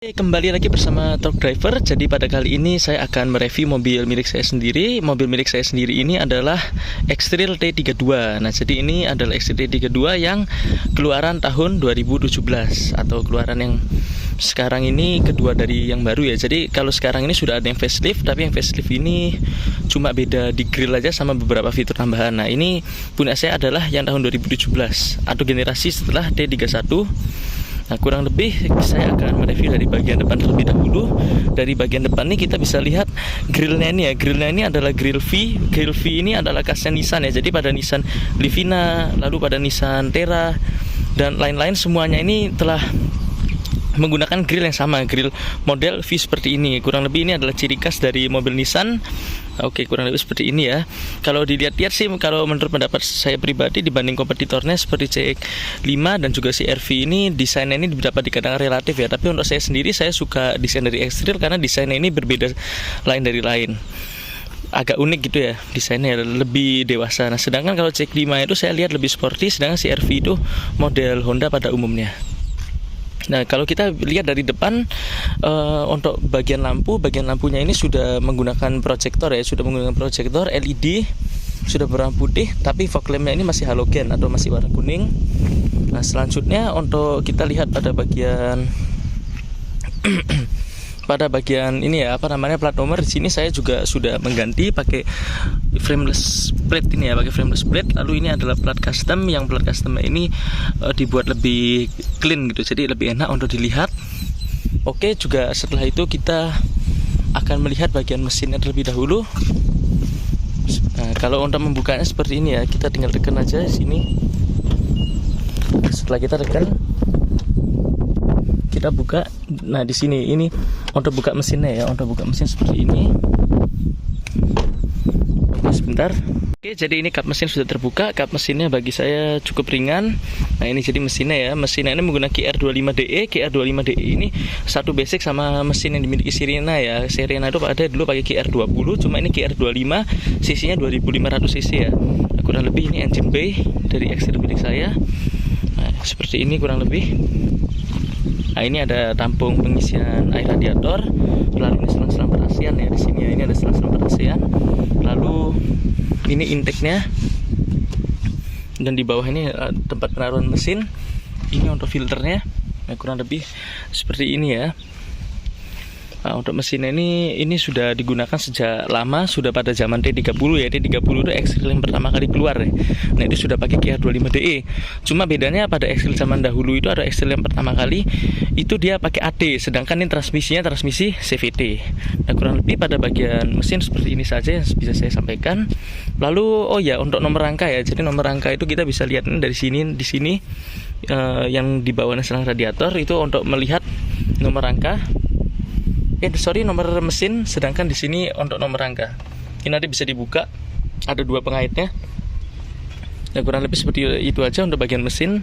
Oke, kembali lagi bersama Talk Driver. Jadi pada kali ini saya akan mereview mobil milik saya sendiri. Mobil milik saya sendiri ini adalah X-Trail T32. Nah, jadi ini adalah X-Trail T32 yang keluaran tahun 2017 atau keluaran yang sekarang ini kedua dari yang baru ya. Jadi kalau sekarang ini sudah ada yang facelift, tapi yang facelift ini cuma beda di grill aja sama beberapa fitur tambahan. Nah, ini punya saya adalah yang tahun 2017 atau generasi setelah T31. Nah, kurang lebih saya akan mereview dari bagian depan terlebih dahulu. Dari bagian depan ini kita bisa lihat grillnya ini ya. Grillnya ini adalah grill V. Grill V ini adalah khasnya Nissan ya. Jadi pada Nissan Livina, lalu pada Nissan Terra dan lain-lain semuanya ini telah menggunakan grill yang sama, grill model V seperti ini. Kurang lebih ini adalah ciri khas dari mobil Nissan. Oke, kurang lebih seperti ini ya. Kalau dilihat-lihat sih, kalau menurut pendapat saya pribadi dibanding kompetitornya seperti CX-5 dan juga CR-V ini, desainnya ini dapat dikatakan relatif ya. Tapi untuk saya sendiri, saya suka desain dari X-Trail karena desainnya ini berbeda lain dari lain. Agak unik gitu ya, desainnya lebih dewasa. Nah, sedangkan kalau CX-5 itu saya lihat lebih sporty, sedangkan CR-V itu model Honda pada umumnya. Nah, kalau kita lihat dari depan, untuk bagian lampunya ini sudah menggunakan proyektor ya, sudah menggunakan proyektor LED, sudah berwarna putih, tapi fog lampnya ini masih halogen atau masih warna kuning. Nah, selanjutnya untuk kita lihat pada bagian ini ya, plat nomor. Di sini saya juga sudah mengganti pakai frameless plate ini ya, pakai frameless plate. Lalu ini adalah plat custom, yang plat custom ini dibuat lebih clean gitu, jadi lebih enak untuk dilihat. Oke, juga setelah itu kita akan melihat bagian mesinnya terlebih dahulu. Nah, kalau untuk membukanya seperti ini ya, kita tinggal tekan aja di sini. Setelah kita tekan, kita buka. Nah, di sini ini untuk buka mesinnya ya, untuk buka mesin seperti ini. Oke, sebentar. Oke, jadi ini kap mesin sudah terbuka. Kap mesinnya bagi saya cukup ringan. Nah, ini jadi mesinnya ya. Mesinnya ini menggunakan KR25DE. KR25DE ini satu basic sama mesin yang dimiliki Sirena ya. Sirena itu ada dulu pakai KR20, cuma ini KR25, cc-nya 2500 cc ya. Nah, kurang lebih ini engine bay dari X-Trail milik saya. Nah, seperti ini kurang lebih. Nah, ini ada tampung pengisian air radiator. Lalu ini selang-selang perasian ya, di sini ya, ini ada selang-selang perasian. Lalu ini intake-nya, dan di bawah ini tempat penaruhan mesin. Ini untuk filternya. Nah, kurang lebih seperti ini ya. Nah, untuk mesin ini sudah digunakan sejak lama, sudah pada zaman T30 ya. T30 itu X-Trail yang pertama kali keluar ya. Nah, itu sudah pakai KR25DE. Cuma bedanya pada X-Trail zaman dahulu itu ada X-Trail yang pertama kali itu dia pakai AD, sedangkan ini transmisinya transmisi CVT. Nah, kurang lebih pada bagian mesin seperti ini saja yang bisa saya sampaikan. Lalu oh ya, untuk nomor rangka ya. Jadi nomor rangka itu kita bisa lihat dari sini, di sini yang di bawahnya selang radiator itu untuk melihat nomor rangka. Nomor mesin, sedangkan di sini untuk nomor rangka. Ini nanti bisa dibuka, ada dua pengaitnya. Nah, kurang lebih seperti itu aja untuk bagian mesin.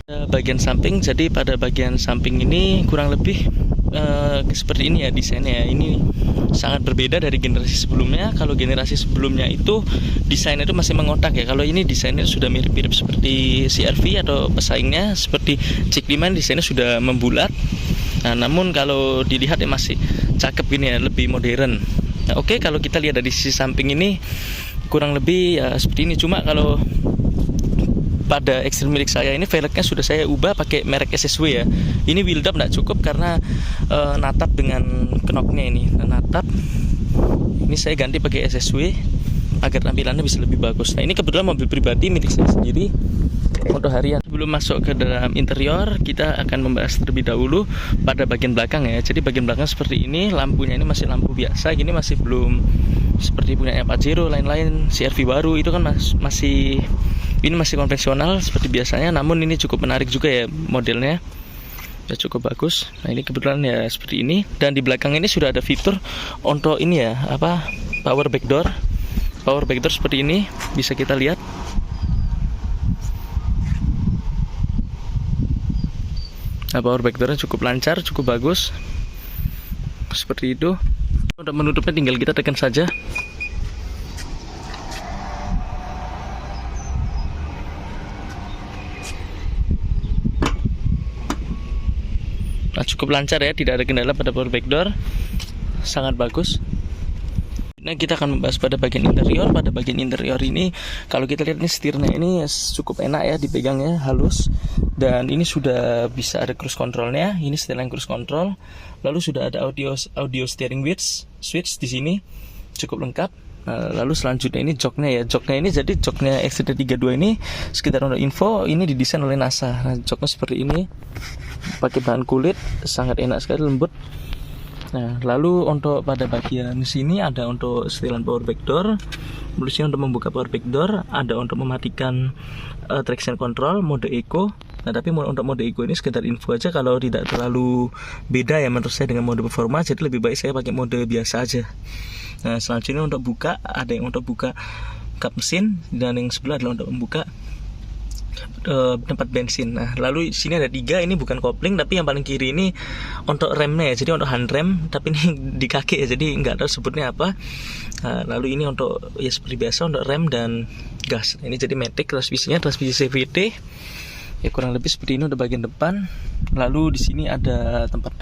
Bagian samping, jadi pada bagian samping ini kurang lebih seperti ini ya desainnya. Ini sangat berbeda dari generasi sebelumnya. Kalau generasi sebelumnya itu desainnya itu masih mengotak ya. Kalau ini desainnya sudah mirip-mirip seperti CR-V atau pesaingnya seperti CX-5, desainnya sudah membulat. Nah, namun kalau dilihat ya masih cakep gini ya, lebih modern. Nah, oke, kalau kita lihat dari sisi samping ini kurang lebih ya seperti ini. Cuma kalau pada X-Trail milik saya ini velgnya sudah saya ubah pakai merek SSW ya. Ini wheel dub nggak cukup karena natap dengan knoknya ini. Natap ini saya ganti pakai SSW agar tampilannya bisa lebih bagus. Nah, ini kebetulan mobil pribadi milik saya sendiri untuk harian. Sebelum masuk ke dalam interior, kita akan membahas terlebih dahulu pada bagian belakang ya. Jadi bagian belakang seperti ini, lampunya ini masih lampu biasa, gini masih belum seperti punya Pajero lain-lain. CR-V baru itu kan masih konvensional seperti biasanya, namun ini cukup menarik juga ya modelnya. Ya, cukup bagus. Nah, ini kebetulan ya seperti ini, dan di belakang ini sudah ada fitur untuk ini ya, power back door. Power back door seperti ini bisa kita lihat. Nah, power back door-nya cukup lancar, cukup bagus. Seperti itu. Untuk menutupnya tinggal kita tekan saja. Nah, cukup lancar ya, tidak ada kendala pada power backdoor, sangat bagus. Nah, kita akan membahas pada bagian interior. Pada bagian interior ini, kalau kita lihat ini setirnya ini cukup enak ya dipegangnya, halus. Dan ini sudah bisa ada cruise controlnya. Ini setelan cruise control. Lalu sudah ada audio steering wheel switch di sini, cukup lengkap. Nah, lalu selanjutnya ini joknya ya. Joknya ini jadi joknya X32 ini, sekitar untuk info, ini didesain oleh NASA. Nah, joknya seperti ini, pakai bahan kulit, sangat enak sekali, lembut. Nah, lalu untuk pada bagian sini ada untuk setelan power backdoor. Tulisnya untuk membuka power backdoor, ada untuk mematikan traction control mode eco. Nah, tapi untuk mode eco ini sekedar info aja, kalau tidak terlalu beda ya menurut saya dengan mode performa, jadi lebih baik saya pakai mode biasa aja. Nah, selanjutnya untuk buka, ada yang untuk buka kap mesin, dan yang sebelah adalah untuk membuka tempat bensin. Nah, lalu sini ada 3, ini bukan kopling, tapi yang paling kiri ini untuk remnya ya, jadi untuk hand rem, tapi ini di kaki ya, jadi nggak tahu sebutnya apa. Nah, lalu ini untuk ya seperti biasa untuk rem dan gas. Ini jadi matic, transmisinya transmisi CVT ya, kurang lebih seperti ini untuk bagian depan. Lalu di sini ada tempat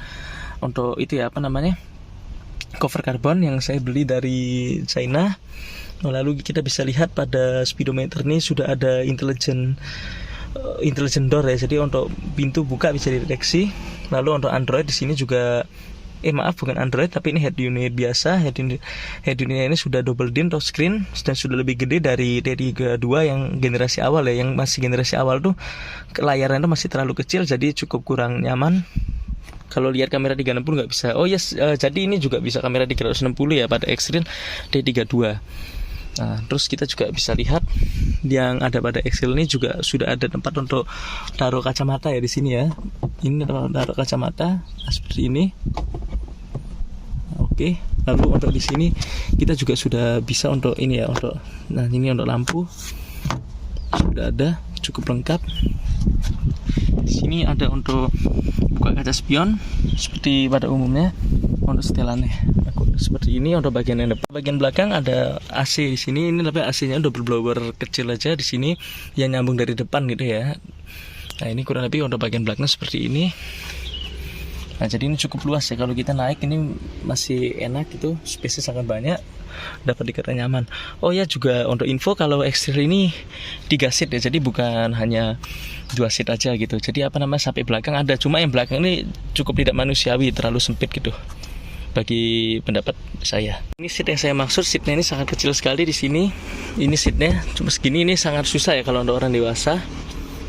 untuk itu ya, apa namanya, cover karbon yang saya beli dari China. Lalu kita bisa lihat pada speedometer ini sudah ada intelligent door ya, jadi untuk pintu buka bisa dideteksi. Lalu untuk Android di sini juga bukan Android, tapi ini head unit biasa. Head unit ini sudah double din touchscreen dan sudah lebih gede dari T32 yang generasi awal ya. Yang masih generasi awal tuh layarnya tuh masih terlalu kecil, jadi cukup kurang nyaman. Kalau lihat kamera 360 nggak bisa. Oh yes, jadi ini juga bisa kamera 360 ya pada X-Trail T32. Nah, terus kita juga bisa lihat yang ada pada X-Trail ini juga sudah ada tempat untuk taruh kacamata ya di sini ya. Ini tempat taruh kacamata seperti ini. Oke, lalu untuk di sini kita juga sudah bisa untuk ini ya, ini untuk lampu sudah ada, cukup lengkap. Di sini ada untuk buka kaca spion seperti pada umumnya. Untuk setelannya seperti ini. Untuk bagian yang depan, bagian belakang ada AC di sini. Ini tapi AC-nya double blower kecil aja di sini yang nyambung dari depan gitu ya. Nah, ini kurang lebih untuk bagian belakang seperti ini. Nah, jadi ini cukup luas ya, kalau kita naik ini masih enak gitu, space-nya sangat banyak, dapat dikata nyaman. Oh ya, juga untuk info kalau X-Trail ini 3 seat ya, jadi bukan hanya 2 seat aja gitu. Jadi sampai belakang ada, cuma yang belakang ini cukup tidak manusiawi, terlalu sempit gitu bagi pendapat saya. Ini seat yang saya maksud, seatnya ini sangat kecil sekali di sini. Ini seatnya cuma segini, ini sangat susah ya kalau untuk orang dewasa.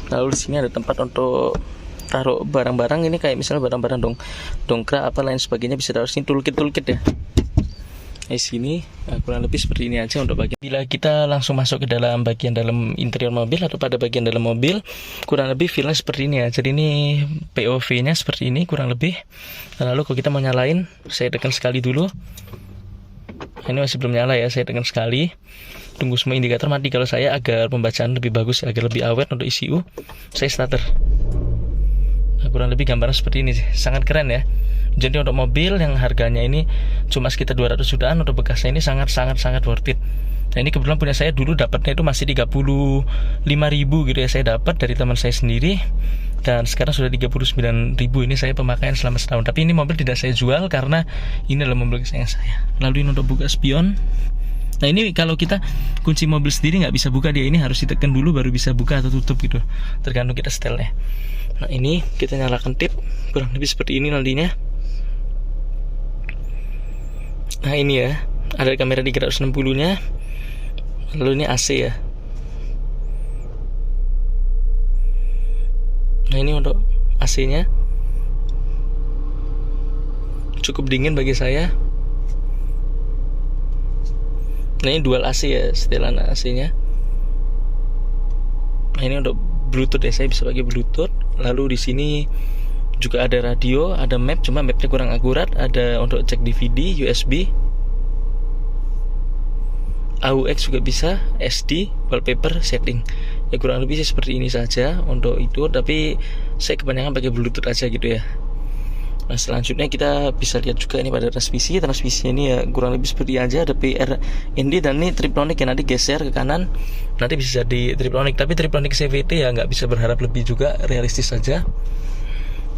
Lalu di sini ada tempat untuk taruh barang-barang, ini kayak misalnya barang-barang dongkrak apa lain sebagainya, bisa taruh sini, toolkit ya. Di sini kurang lebih seperti ini aja untuk bagian. Bila kita langsung masuk ke dalam bagian dalam interior mobil atau pada bagian dalam mobil, kurang lebih feelnya seperti ini ya. Jadi ini POV-nya seperti ini kurang lebih. Lalu kalau kita mau nyalain, saya tekan sekali dulu. Ini masih belum nyala ya, saya tekan sekali. Tunggu semua indikator mati kalau saya, agar pembacaan lebih bagus, agar lebih awet untuk ECU. Saya starter. Nah, kurang lebih gambaran seperti ini sih. Sangat keren ya. Jadi untuk mobil yang harganya ini cuma sekitar 200 jutaan, untuk bekasnya ini sangat worth it. Nah, ini kebetulan punya saya dulu dapatnya itu masih 35.000 gitu ya, saya dapat dari teman saya sendiri. Dan sekarang sudah 39.000, ini saya pemakaian selama setahun. Tapi ini mobil tidak saya jual karena ini adalah mobil kesayangan saya. Lalu ini untuk buka spion. Nah, ini kalau kita kunci mobil sendiri nggak bisa buka dia, ini harus ditekan dulu baru bisa buka atau tutup gitu, tergantung kita setelnya. Nah, ini kita nyalakan tip, kurang lebih seperti ini nantinya. Nah, ini ya, ada kamera 360 nya. Lalu ini AC ya. Nah, ini untuk AC nya cukup dingin bagi saya. Nah, ini dual AC ya, setelan AC nya. Nah, ini untuk Bluetooth ya, saya bisa pakai Bluetooth. Lalu di sini juga ada radio, ada map, cuma mapnya kurang akurat. Ada untuk cek DVD, USB, AUX juga bisa, SD, wallpaper, setting. Ya kurang lebih sih seperti ini saja untuk itu. Tapi saya kebanyakan pakai Bluetooth aja gitu ya. Nah, selanjutnya kita bisa lihat juga ini pada transmisi. Transmisinya ini ya kurang lebih seperti aja, ada PRND dan ini Triplonic ya, nanti geser ke kanan nanti bisa jadi Triplonic. Tapi Triplonic CVT ya nggak bisa berharap lebih juga, realistis saja.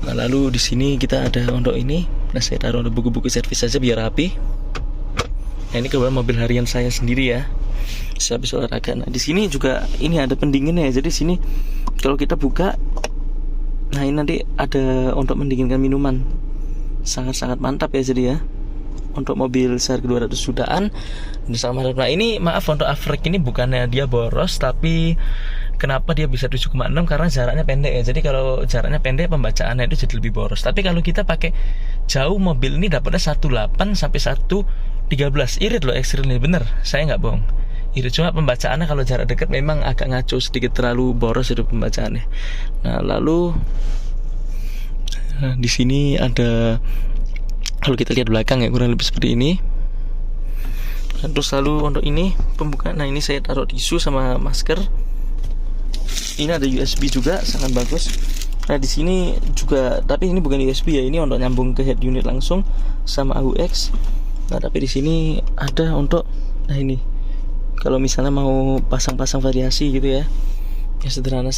Nah, lalu di sini kita ada untuk ini. Nah, saya taruh untuk buku-buku servis saja biar rapi. Nah, ini kebetulan mobil harian saya sendiri ya. Saya habis olahraga. Nah, di sini juga ini ada pendinginnya ya. Jadi sini kalau kita buka, nah ini nanti ada untuk mendinginkan minuman. Sangat-sangat mantap ya jadi ya. Untuk mobil seharga 200 jutaan. Nah, ini maaf untuk Avrek ini bukannya dia boros, tapi kenapa dia bisa 7,6 karena jaraknya pendek ya. Jadi kalau jaraknya pendek pembacaannya itu jadi lebih boros. Tapi kalau kita pakai jauh mobil ini dapatnya 1.8 sampai 1.13. Irit loh ekstrimnya, bener. Saya nggak bohong. Itu cuma pembacaannya kalau jarak dekat memang agak ngaco sedikit, terlalu boros itu pembacaannya. Nah, lalu di sini ada, kalau kita lihat belakang ya kurang lebih seperti ini. Terus lalu untuk ini pembukaan, nah ini saya taruh tisu sama masker. Ini ada USB juga, sangat bagus. Nah di sini juga, tapi ini bukan USB ya, ini untuk nyambung ke head unit langsung sama AUX. Nah tapi di sini ada untuk, nah ini kalau misalnya mau pasang-pasang variasi gitu ya, ya sederhana.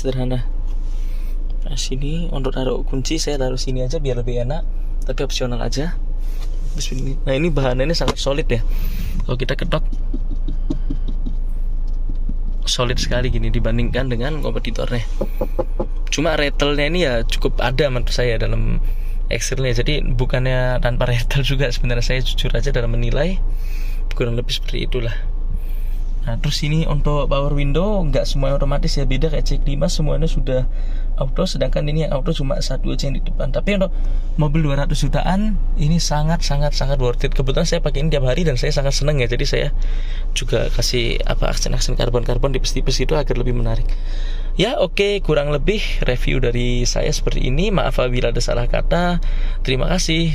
Nah sini untuk taruh kunci saya taruh sini aja biar lebih enak, tapi opsional aja. Nah ini bahannya sangat solid ya. Kalau kita ketok solid sekali gini dibandingkan dengan kompetitornya. Cuma rattle-nya ini ya cukup ada menurut saya dalam Excel-nya. Jadi bukannya tanpa rattle juga sebenarnya, saya jujur aja dalam menilai kurang lebih seperti itulah. Nah terus ini untuk power window nggak semua otomatis ya, beda kayak C5 semuanya sudah auto, sedangkan ini yang auto cuma satu aja yang di depan. Tapi untuk mobil 200 jutaan ini sangat worth it. Kebetulan saya pakai ini tiap hari dan saya sangat seneng ya. Jadi saya juga kasih aksen karbon tipis-tipis itu agar lebih menarik. Ya oke, kurang lebih review dari saya seperti ini. Maaf apabila ada salah kata. Terima kasih.